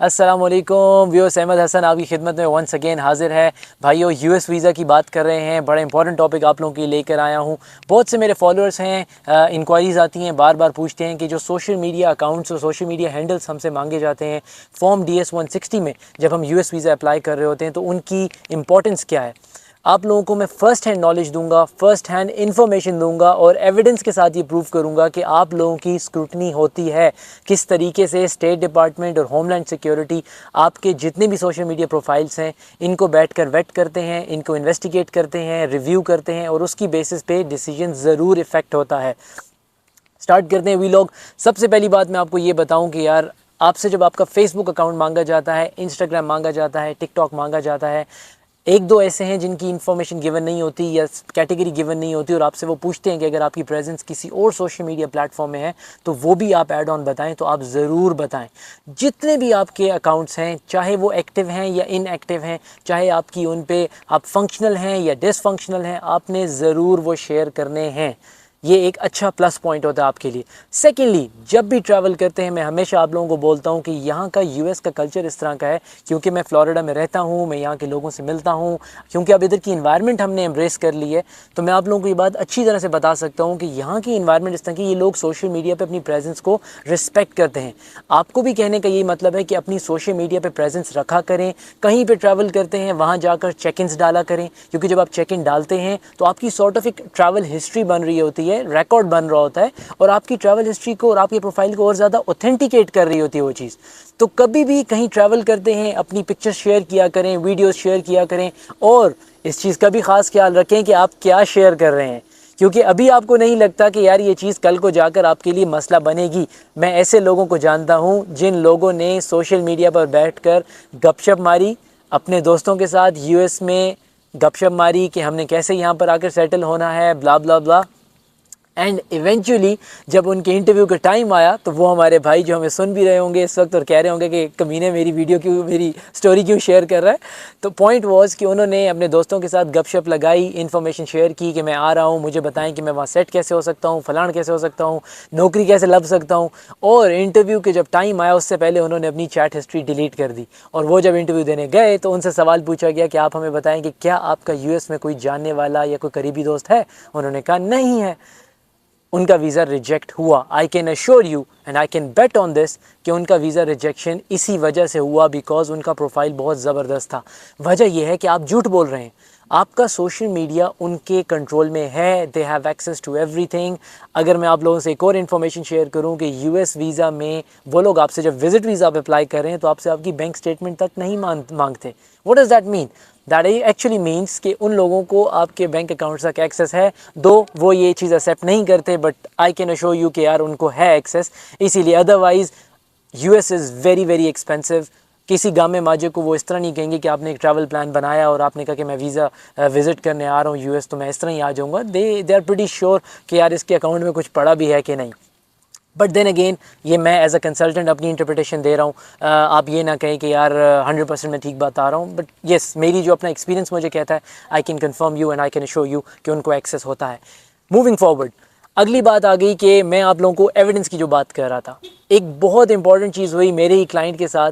अस्सलामुअलैकुम व्यूअर्स, अहमद हसन आपकी खिदमत में वंस अगेन हाजिर है। भाइयों, यूएस वीज़ा की बात कर रहे हैं। बड़ा इंपॉर्टेंट टॉपिक आप लोगों के लिए लेकर आया हूँ। बहुत से मेरे फॉलोअर्स हैं, इंक्वायरीज़ आती हैं, बार बार पूछते हैं कि जो सोशल मीडिया अकाउंट्स और सोशल मीडिया हैंडल्स हमसे मांगे जाते हैं फॉर्म DS-160 में, जब हम यूएस वीज़ा अप्लाई कर रहे होते हैं, तो उनकी इंपॉर्टेंस क्या है। आप लोगों को मैं फ़र्स्ट हैंड नॉलेज दूंगा, फ़र्स्ट हैंड इन्फॉर्मेशन दूंगा और एविडेंस के साथ ये प्रूव करूंगा कि आप लोगों की स्क्रूटनी होती है, किस तरीके से स्टेट डिपार्टमेंट और होमलैंड सिक्योरिटी आपके जितने भी सोशल मीडिया प्रोफाइल्स हैं इनको बैठकर वेट करते हैं, इनको इन्वेस्टिगेट करते हैं, रिव्यू करते हैं और उसकी बेसिस पे डिसीजन ज़रूर इफ़ेक्ट होता है। स्टार्ट करते हैं वी लोग। सबसे पहली बात मैं आपको ये बताऊं कि यार, आपसे जब आपका फेसबुक अकाउंट मांगा जाता है, इंस्टाग्राम मांगा जाता है, टिकटॉक मांगा जाता है, एक दो ऐसे हैं जिनकी इन्फॉर्मेशन गिवन नहीं होती या कैटेगरी गिवन नहीं होती और आपसे वो पूछते हैं कि अगर आपकी प्रेजेंस किसी और सोशल मीडिया प्लेटफॉर्म में है तो वो भी आप ऐड ऑन बताएं, तो आप ज़रूर बताएं। जितने भी आपके अकाउंट्स हैं, चाहे वो एक्टिव हैं या इनएक्टिव हैं, चाहे आपकी उन पे आप फंक्शनल हैं या डिसफंक्शनल हैं, आपने ज़रूर वो शेयर करने हैं। ये एक अच्छा प्लस पॉइंट होता है आपके लिए। सेकेंडली, जब भी ट्रैवल करते हैं मैं हमेशा आप लोगों को बोलता हूँ कि यहाँ का यूएस का कल्चर इस तरह का है, क्योंकि मैं फ्लोरिडा में रहता हूँ, मैं यहाँ के लोगों से मिलता हूँ, क्योंकि अब इधर की इन्वायरमेंट हमने एम्ब्रेस कर ली है, तो मैं आप लोगों को ये बात अच्छी तरह से बता सकता हूँ कि यहाँ की इन्वायरमेंट इस तरह की, ये लोग सोशल मीडिया पर अपनी प्रेजेंस को रिस्पेक्ट करते हैं। आपको भी कहने का यही मतलब है कि अपनी सोशल मीडिया पर प्रेजेंस रखा करें। कहीं पर ट्रैवल करते हैं वहाँ जाकर चेक इन्स डाला करें, क्योंकि जब आप चेक इन डालते हैं तो आपकी सॉर्ट ऑफ एक ट्रैवल हिस्ट्री बन रही होती है, रिकॉर्ड बन रहा होता है और आपकी ट्रैवल हिस्ट्री को और आपकी प्रोफाइल को और ज़्यादा ऑथेंटिकेट कर रही होती है वो चीज़। तो कभी भी कहीं ट्रैवल करते हैं अपनी पिक्चर्स शेयर किया करें, वीडियोस शेयर किया करें और इस चीज़ का भी ख़ास ख्याल रखें कि आप क्या शेयर कर रहे हैं, क्योंकि अभी आपको नहीं लगता कि यार ये चीज़ कल को जाकर आपके लिए मसला बनेगी। मैं ऐसे लोगों को जानता हूँ जिन लोगों ने सोशल मीडिया पर बैठकर गपशप मारी, अपने दोस्तों के साथ यूएस में गपशप मारी कि हमने कैसे यहाँ पर आकर सेटल होना है, ब्ला ब्ला ब्ला। एंड इवेंचुअली जब उनके इंटरव्यू का टाइम आया तो वो हमारे भाई जो हमें सुन भी रहे होंगे इस वक्त और कह रहे होंगे कि कमीने मेरी वीडियो क्यों, मेरी स्टोरी क्यों शेयर कर रहा है। तो पॉइंट वाज कि उन्होंने अपने दोस्तों के साथ गपशप लगाई, इन्फॉर्मेशन शेयर की कि मैं आ रहा हूँ, मुझे बताएं कि मैं वहाँ सेट कैसे हो सकता हूँ, फलान कैसे हो सकता हूँ, नौकरी कैसे लग सकता हूँ। और इंटरव्यू के जब टाइम आया उससे पहले उन्होंने अपनी चैट हिस्ट्री डिलीट कर दी। और वो जब इंटरव्यू देने गए तो उनसे सवाल पूछा गया कि आप हमें बताएं कि क्या आपका यूएस में कोई जानने वाला या कोई करीबी दोस्त है। उन्होंने कहा नहीं है। उनका वीज़ा रिजेक्ट हुआ। I can assure you and I can bet on this कि उनका वीज़ा रिजेक्शन इसी वजह से हुआ, बिकॉज उनका प्रोफाइल बहुत ज़बरदस्त था। वजह यह है कि आप झूठ बोल रहे हैं, आपका सोशल मीडिया उनके कंट्रोल में है, they have access to everything. अगर मैं आप लोगों से एक और इन्फॉर्मेशन शेयर करूं कि यूएस वीज़ा में वो लोग आपसे जब विजिट वीज़ा आप अप्लाई कर रहे हैं तो आपसे आपकी बैंक स्टेटमेंट तक नहीं मांगते। What does that mean? That actually means कि उन लोगों को आपके बैंक अकाउंट तक एक्सेस है, दो वो ये चीज़ एक्सेप्ट नहीं करते, but I can assure you कि यार उनको है एक्सेस। इसीलिए otherwise US is very very expensive. किसी गामे माजे को वो इस तरह नहीं कहेंगे कि आपने एक ट्रैवल प्लान बनाया और आपने कहा कि मैं वीज़ा विज़िट करने आ रहा हूँ यूएस, तो मैं इस तरह ही आ जाऊँगा। दे आर प्रीटी श्योर कि यार इसके अकाउंट में कुछ पड़ा भी है कि नहीं। बट देन अगेन, ये मैं एज अ कंसल्टेंट अपनी इंटरप्रिटेशन दे रहा हूँ। आप ये ना कहें कि यार 100% मैं ठीक बात आ रहा हूँ, बट येस, मेरी जो अपना एक्सपीरियंस मुझे कहता है, I can confirm you and I can show you कि उनको एक्सेस होता है। मूविंग फॉरवर्ड, अगली बात आ गई कि मैं आप लोगों को एविडेंस की जो बात कर रहा था, एक बहुत इंपॉर्टेंट चीज़ हुई मेरे ही क्लाइंट के साथ।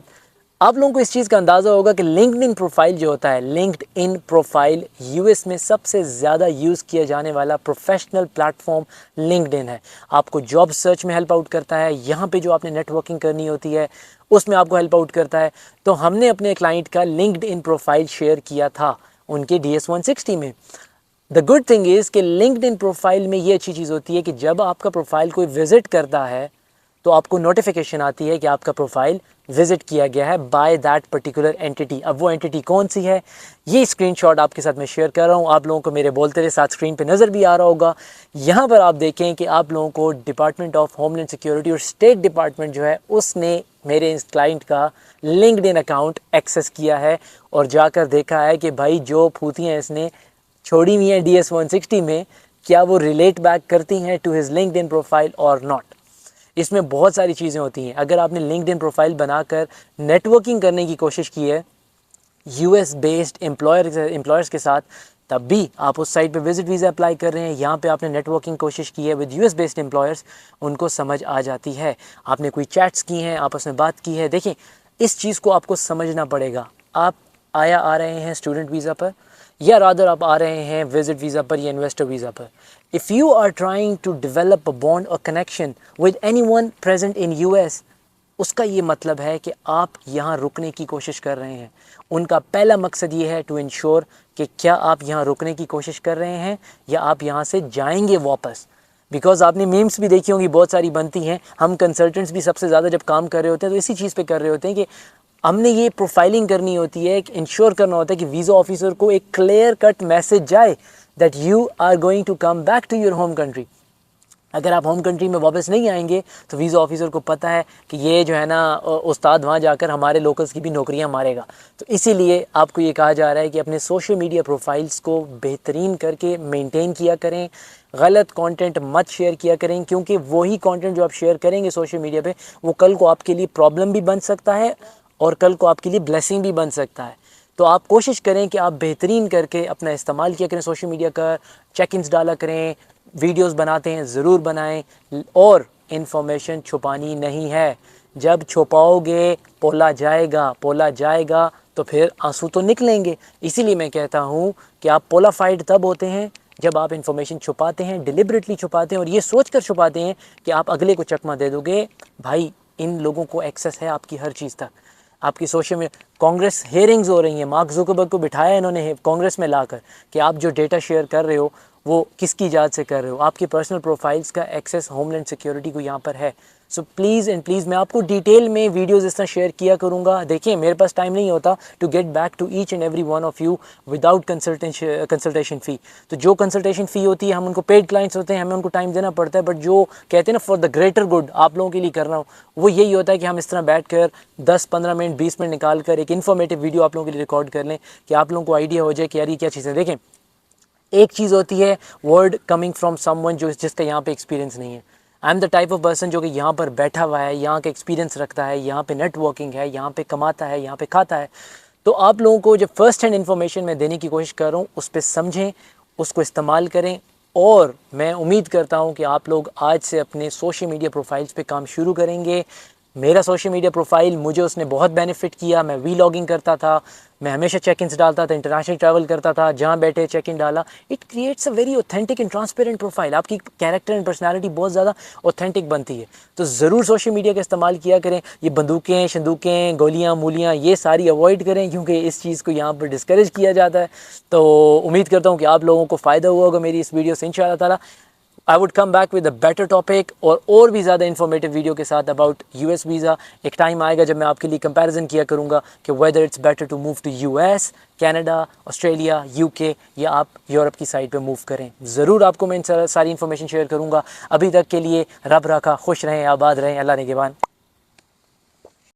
आप लोगों को इस चीज़ का अंदाज़ा होगा कि लिंक्डइन प्रोफाइल जो होता है, लिंक्डइन प्रोफाइल यूएस में सबसे ज़्यादा यूज़ किया जाने वाला प्रोफेशनल प्लेटफॉर्म लिंक्डइन है। आपको जॉब सर्च में हेल्प आउट करता है, यहाँ पे जो आपने नेटवर्किंग करनी होती है उसमें आपको हेल्प आउट करता है। तो हमने अपने क्लाइंट का लिंक्डइन प्रोफाइल शेयर किया था उनके DS-160 में। द गुड थिंग इज़ कि लिंक्डइन प्रोफाइल में ये अच्छी चीज़ होती है कि जब आपका प्रोफाइल कोई विज़िट करता है तो आपको नोटिफिकेशन आती है कि आपका प्रोफाइल विजिट किया गया है बाय दैट पर्टिकुलर एंटिटी। अब वो एंटिटी कौन सी है, ये स्क्रीनशॉट आपके साथ मैं शेयर कर रहा हूँ। आप लोगों को मेरे बोलते रहे साथ स्क्रीन पे नज़र भी आ रहा होगा। यहाँ पर आप देखें कि आप लोगों को डिपार्टमेंट ऑफ होमलैंड सिक्योरिटी और स्टेट डिपार्टमेंट जो है उसने मेरे इस क्लाइंट का लिंक्डइन अकाउंट एक्सेस किया है और जाकर देखा है कि भाई जो फूतियाँ इसने छोड़ी हुई हैं DS-160 में, क्या वो रिलेट बैक करती हैं टू हिज लिंक्डइन प्रोफाइल और नॉट। इसमें बहुत सारी चीज़ें होती हैं। अगर आपने लिंक्डइन प्रोफाइल बनाकर नेटवर्किंग करने की कोशिश की है यूएस बेस्ड एम्प्लॉयर्स के साथ, तब भी आप उस साइट पे विजिट वीज़ा अप्लाई कर रहे हैं, यहाँ पे आपने नेटवर्किंग कोशिश की है विद यूएस बेस्ड एम्प्लॉयर्स, उनको समझ आ जाती है। आपने कोई चैट्स की हैं, आपस में बात की है। देखें, इस चीज़ को आपको समझना पड़ेगा। आप आ रहे हैं स्टूडेंट वीज़ा पर, या रादर आप आ रहे हैं विजिट वीज़ा पर या इन्वेस्टर वीज़ा पर। If you are trying to develop a bond और connection with anyone present in US, उसका ये मतलब है कि आप यहाँ रुकने की कोशिश कर रहे हैं। उनका पहला मकसद ये है टू इंश्योर कि क्या आप यहाँ रुकने की कोशिश कर रहे हैं या आप यहाँ से जाएंगे वापस। बिकॉज आपने मीम्स भी देखी होंगी, बहुत सारी बनती हैं। हम कंसल्टेंट्स भी सबसे ज़्यादा जब काम कर रहे होते हैं तो इसी चीज़ पे कर रहे होते हैं कि हमने ये प्रोफाइलिंग करनी होती है, इंश्योर करना होता है कि वीज़ा ऑफिसर को एक क्लियर कट मैसेज जाए that you are going to come back to your home country. अगर आप होम कंट्री में वापस नहीं आएंगे तो वीज़ा ऑफिसर को पता है कि ये जो है ना उस्ताद वहाँ जाकर हमारे लोकल्स की भी नौकरियाँ मारेगा। तो इसीलिए आपको ये कहा जा रहा है कि अपने सोशल मीडिया प्रोफाइल्स को बेहतरीन करके मेंटेन किया करें। गलत कंटेंट मत शेयर किया करें, क्योंकि वही कंटेंट जो आप शेयर करेंगे सोशल मीडिया पे वो कल को आपके लिए प्रॉब्लम भी बन सकता है और कल को आपके लिए ब्लेसिंग भी बन सकता है। तो आप कोशिश करें कि आप बेहतरीन करके अपना इस्तेमाल किया करें सोशल मीडिया का, चेक इन्स डाला करें, वीडियोस बनाते हैं ज़रूर बनाएं, और इन्फॉर्मेशन छुपानी नहीं है। जब छुपाओगे पोला जाएगा तो फिर आंसू तो निकलेंगे। इसीलिए मैं कहता हूँ कि आप पोलाफाइड तब होते हैं जब आप इन्फॉर्मेशन छुपाते हैं, डिलिबरेटली छुपाते हैं और ये सोच कर छुपाते हैं कि आप अगले को चकमा दे दोगे। भाई, इन लोगों को एक्सेस है आपकी हर चीज़ तक। आपकी सोशल में कांग्रेस हेयरिंग्स हो रही हैं, मार्क जुकरबर्ग को बिठाया इन्होंने कांग्रेस में लाकर कि आप जो डेटा शेयर कर रहे हो वो किसकी इजाज़त से कर रहे हो। आपकी पर्सनल प्रोफाइल्स का एक्सेस होमलैंड सिक्योरिटी को यहाँ पर है। सो प्लीज़ एंड प्लीज़, मैं आपको डिटेल में वीडियोस इस तरह शेयर किया करूँगा। देखिए, मेरे पास टाइम नहीं होता to get back to each and every one of you without consultation fee. तो जो कंसल्टेशन फ़ी होती है, हम उनको पेड क्लाइंट्स होते हैं, हमें उनको टाइम देना पड़ता है। बट जो कहते हैं ना फॉर द ग्रेटर गुड, आप लोगों के लिए कर रहा हूँ, वो यही होता है कि हम इस तरह बैठ कर 10-15 मिनट 20 मिनट निकाल कर एक इन्फॉर्मेटिव वीडियो आप लोगों के लिए रिकॉर्ड कर लें कि आप लोगों को आइडिया हो जाए कि यार ये क्या चीज़ें। देखें, एक चीज़ होती है वर्ड कमिंग फ्रॉम समवन जिसका यहाँ पे एक्सपीरियंस नहीं है। I am the type of person जो कि यहाँ पर बैठा हुआ है, यहाँ का एक्सपीरियंस रखता है, यहाँ पे नेटवर्किंग है, यहाँ पे कमाता है, यहाँ पे खाता है। तो आप लोगों को जो फर्स्ट हैंड इन्फॉर्मेशन मैं देने की कोशिश कर रहा हूँ उस पर समझें, उसको इस्तेमाल करें। और मैं उम्मीद करता हूँ कि आप लोग आज से अपने सोशल मीडिया प्रोफाइल्स पे काम शुरू करेंगे। मेरा सोशल मीडिया प्रोफाइल, मुझे उसने बहुत बेनिफिट किया। मैं वीलॉगिंग करता था, मैं हमेशा चेक इन्स डालता था, इंटरनेशनल ट्रैवल करता था, जहाँ बैठे चेक इन डाला। It creates a very authentic and transparent profile. आपकी कैरेक्टर एंड पर्सनालिटी बहुत ज़्यादा ऑथेंटिक बनती है। तो ज़रूर सोशल मीडिया का इस्तेमाल किया करें। ये बंदूकें, शंदूकें, गोलियाँ मूलियाँ ये सारी अवॉइड करें, क्योंकि इस चीज़ को यहाँ पर डिस्करेज किया जाता है। तो उम्मीद करता हूँ कि आप लोगों को फ़ायदा हुआ होगा मेरी इस वीडियो से। इंशाअल्लाह ताला I would come back with a better topic और भी ज़्यादा इन्फॉर्मेटिव वीडियो के साथ अबाउट यूएस वीज़ा। एक टाइम आएगा जब मैं आपके लिए कंपैरिजन किया करूँगा कि whether it's better to move to US, Canada, Australia, UK या आप यूरोप की साइड पे मूव करें। ज़रूर आपको मैं इन सारी इन्फॉर्मेशन शेयर करूँगा। अभी तक के लिए रब रखा, खुश रहें, आबाद रहें, अल्लाह निगहबान।